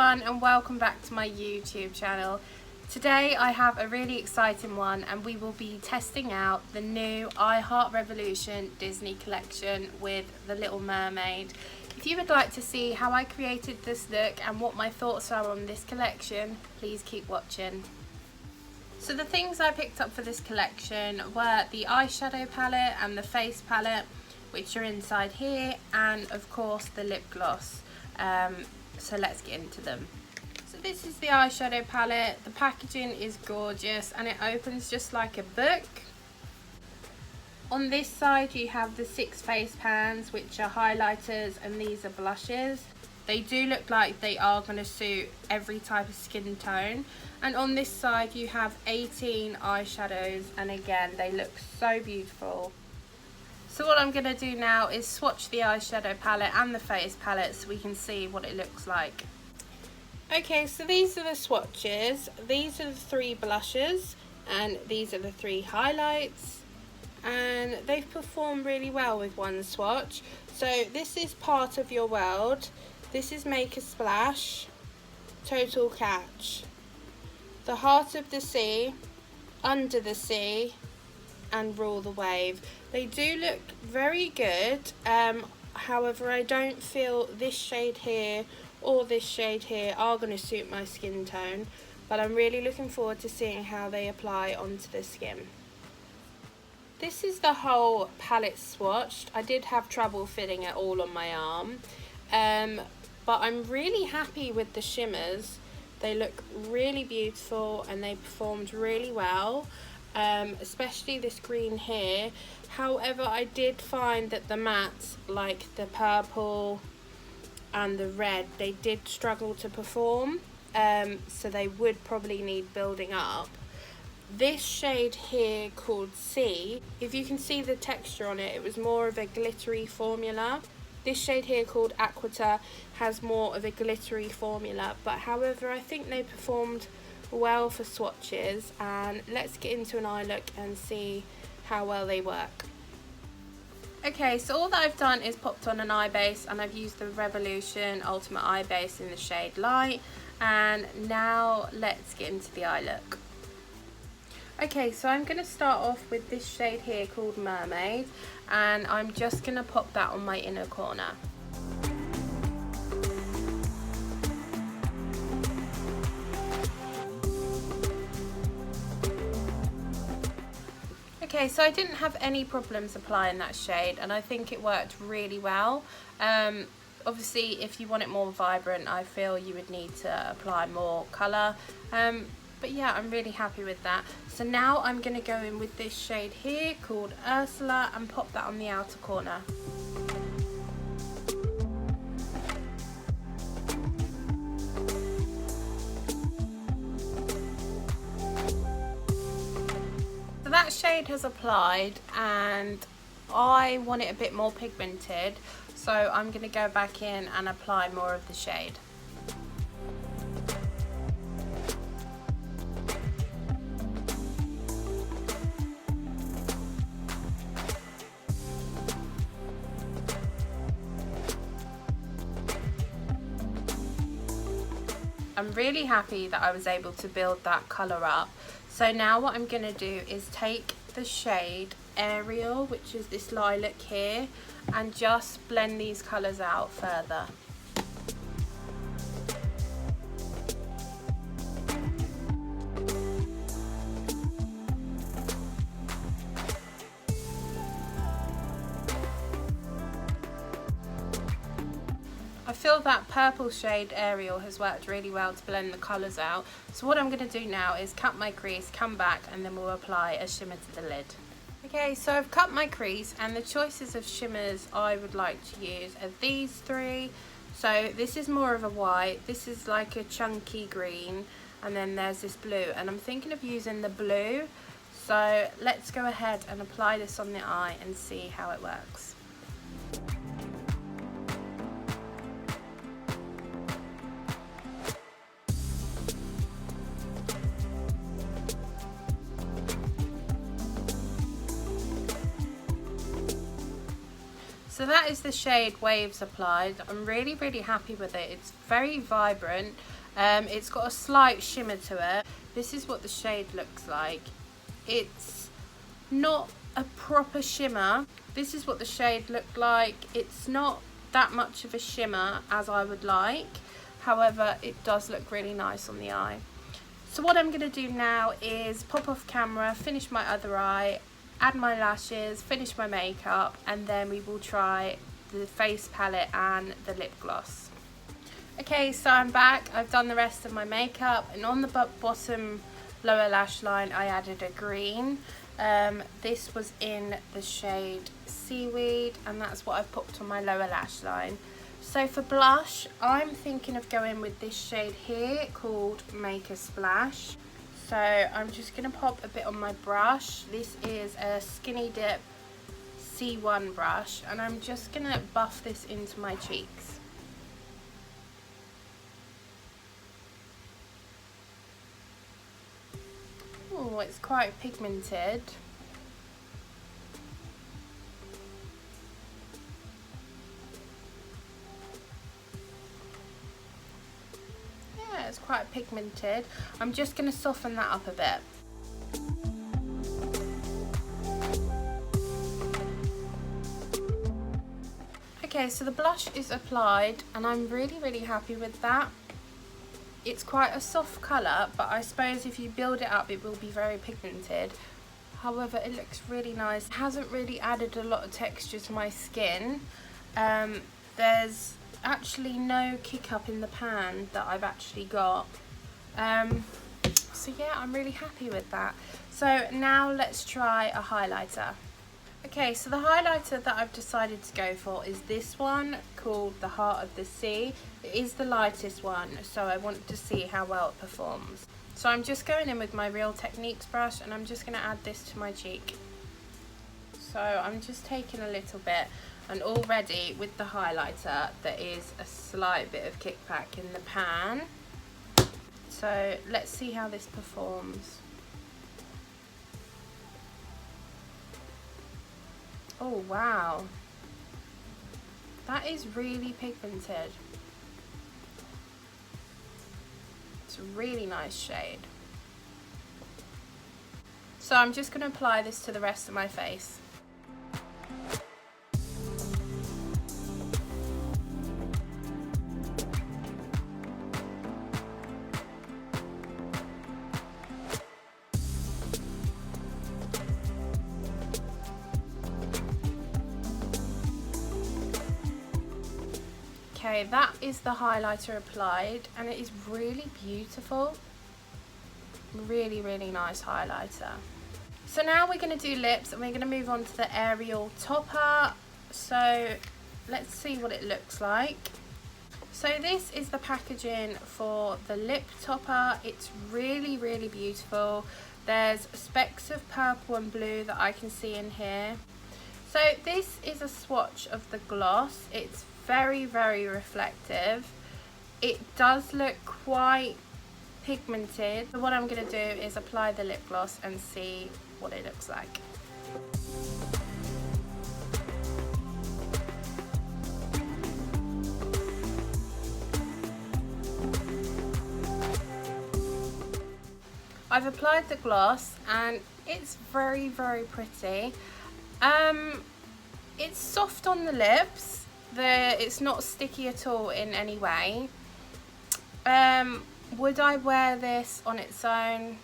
everyone and welcome back to my YouTube channel. Today I have a really exciting one and we will be testing out the new I Heart Revolution Disney collection with The Little Mermaid. If you would like to see how I created this look and what my thoughts are on this collection, please keep watching. So the things I picked up for this collection were the eyeshadow palette and the face palette, which are inside here, and of course the lip gloss. So let's get into them. So this is the eyeshadow palette. The packaging is gorgeous and it opens just like a book. On this side you have the 6 face pans, which are highlighters, and these are blushes. They do look like they are going to suit every type of skin tone. And on this side you have 18 eyeshadows, and again they look so beautiful. So what I'm going to do now is swatch the eyeshadow palette and the face palette so we can see what it looks like. Okay, so these are the swatches. These are the 3 blushes and these are the 3 highlights, and they've performed really well with one swatch. So this is Part of Your World, this is Make a Splash, Total Catch, The Heart of the Sea, Under the Sea, and Rule the Wave. They do look very good, however I don't feel this shade here or this shade here are going to suit my skin tone, but I'm really looking forward to seeing how they apply onto the skin. This is the whole palette swatched. I did have trouble fitting it all on my arm, but I'm really happy with the shimmers. They look really beautiful and they performed really well. Especially this green here. However, I did find that the mattes, like the purple and the red, they did struggle to perform, so they would probably need building up. This shade here called C, if you can see the texture on it, it was more of a glittery formula. This shade here called Aquata has more of a glittery formula, but however I think they performed well for swatches, and let's get into an eye look and see how well they work. Okay, so all that I've done is popped on an eye base, and I've used the Revolution Ultimate Eye Base in the shade Light, and now let's get into the eye look. Okay, so I'm going to start off with this shade here called Mermaid, and I'm just going to pop that on my inner corner. Okay, so I didn't have any problems applying that shade and I think it worked really well. Obviously if you want it more vibrant, I feel you would need to apply more colour, but yeah, I'm really happy with that. So now I'm going to go in with this shade here called Ursula and pop that on the outer corner. That shade has applied and I want it a bit more pigmented, so I'm going to go back in and apply more of the shade. I'm really happy that I was able to build that colour up. So now what I'm going to do is take the shade Ariel, which is this lilac here, and just blend these colours out further. I feel that purple shade Ariel has worked really well to blend the colours out. So what I'm going to do now is cut my crease, come back, and then we'll apply a shimmer to the lid. Okay, so I've cut my crease, and the choices of shimmers I would like to use are these 3. So this is more of a white, this is like a chunky green, and then there's this blue, and I'm thinking of using the blue. So let's go ahead and apply this on the eye and see how it works. So that is the shade Waves applied. I'm really happy with it. It's very vibrant. It's got a slight shimmer to it. This is what the shade looks like. It's not a proper shimmer. This is what the shade looked like. It's not that much of a shimmer as I would like. However, it does look really nice on the eye. So what I'm going to do now is pop off camera, finish my other eye, add my lashes, finish my makeup, and then we will try the face palette and the lip gloss. Okay, so I'm back. I've done the rest of my makeup, and on the bottom lower lash line I added a green. This was in the shade Seaweed, and that's what I've popped on my lower lash line. So for blush, I'm thinking of going with this shade here called Make a Splash. So I'm just going to pop a bit on my brush. This is a Skinny Dip C1 brush, and I'm just going to buff this into my cheeks. Oh, it's quite pigmented. Yeah, it's quite pigmented. I'm just going to soften that up a bit. Okay, so the blush is applied, and I'm really happy with that. It's quite a soft colour, but I suppose if you build it up it will be very pigmented. However, it looks really nice. It hasn't really added a lot of texture to my skin. There's actually no kick up in the pan that I've actually got. So yeah, I'm really happy with that. So now let's try a highlighter. Okay, so the highlighter that I've decided to go for is this one called the Heart of the Sea. It is the lightest one, so I want to see how well it performs. So I'm just going in with my Real Techniques brush, and I'm just going to add this to my cheek. So I'm just taking a little bit, and already with the highlighter there is a slight bit of kickback in the pan. So let's see how this performs. Oh wow, that is really pigmented. It's a really nice shade. So I'm just going to apply this to the rest of my face. Okay, that is the highlighter applied, and it is really beautiful. Really nice highlighter. So now we're going to do lips, and we're going to move on to the Ariel topper. So let's see what it looks like. So this is the packaging for the lip topper. It's really beautiful. There's specks of purple and blue that I can see in here. So this is a swatch of the gloss. It's very reflective. It does look quite pigmented. So what I'm going to do is apply the lip gloss and see what it looks like. I've applied the gloss, and it's very pretty. It's soft on the lips. It's not sticky at all in any way. Would I wear this on its own?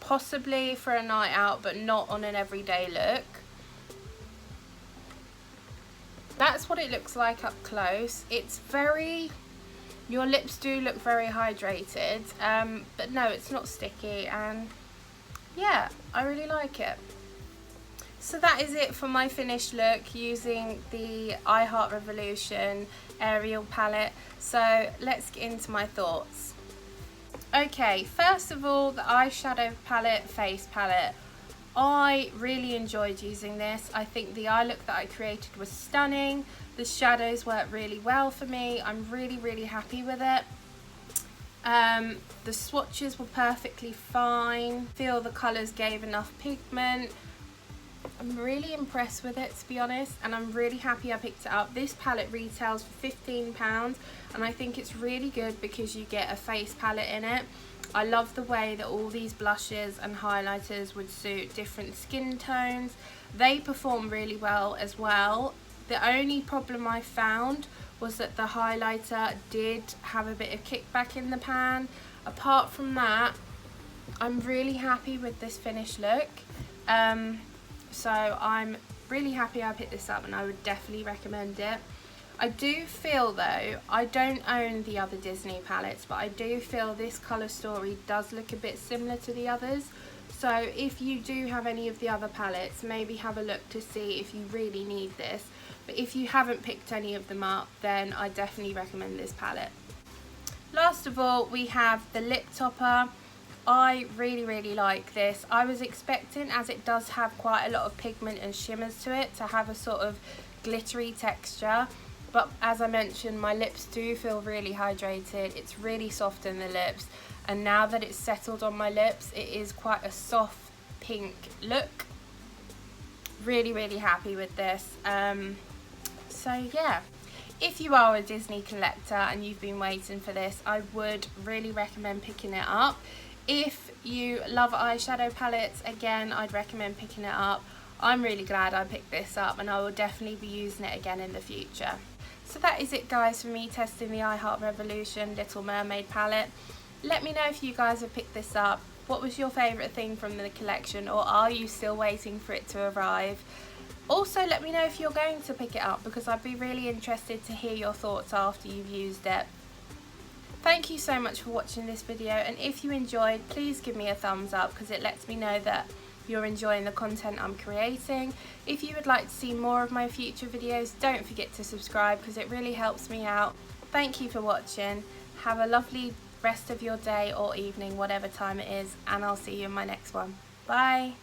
Possibly for a night out, but not on an everyday look. That's what it looks like up close. Your lips do look very hydrated, but no, it's not sticky, and yeah, I really like it. So that is it for my finished look using the I Heart Revolution Ariel palette. So let's get into my thoughts. Okay, first of all, the Eyeshadow Palette face palette. I really enjoyed using this. I think the eye look that I created was stunning. The shadows worked really well for me. I'm really happy with it. The swatches were perfectly fine. I feel the colours gave enough pigment. I'm really impressed with it, to be honest, and I'm really happy I picked it up. This palette retails for £15 and I think it's really good because you get a face palette in it. I love the way that all these blushes and highlighters would suit different skin tones. They perform really well as well. The only problem I found was that the highlighter did have a bit of kickback in the pan. Apart from that, I'm really happy with this finished look. So I'm really happy I picked this up and I would definitely recommend it. I do feel though, I don't own the other Disney palettes, but I do feel this colour story does look a bit similar to the others. So if you do have any of the other palettes, maybe have a look to see if you really need this. But if you haven't picked any of them up, then I definitely recommend this palette. Last of all, we have the lip topper. I really like this. I was expecting, as it does have quite a lot of pigment and shimmers to it, to have a sort of glittery texture, but as I mentioned, my lips do feel really hydrated. It's really soft in the lips, and now that it's settled on my lips, it is quite a soft pink look. Really happy with this. So yeah, if you are a Disney collector and you've been waiting for this, I would really recommend picking it up. If you love eyeshadow palettes, again, I'd recommend picking it up. I'm really glad I picked this up and I will definitely be using it again in the future. So that is it, guys, for me testing the I Heart Revolution Little Mermaid palette. Let me know if you guys have picked this up. What was your favourite thing from the collection, or are you still waiting for it to arrive? Also, let me know if you're going to pick it up, because I'd be really interested to hear your thoughts after you've used it. Thank you so much for watching this video, and if you enjoyed, please give me a thumbs up because it lets me know that you're enjoying the content I'm creating. If you would like to see more of my future videos, don't forget to subscribe because it really helps me out. Thank you for watching. Have a lovely rest of your day or evening, whatever time it is, and I'll see you in my next one. Bye!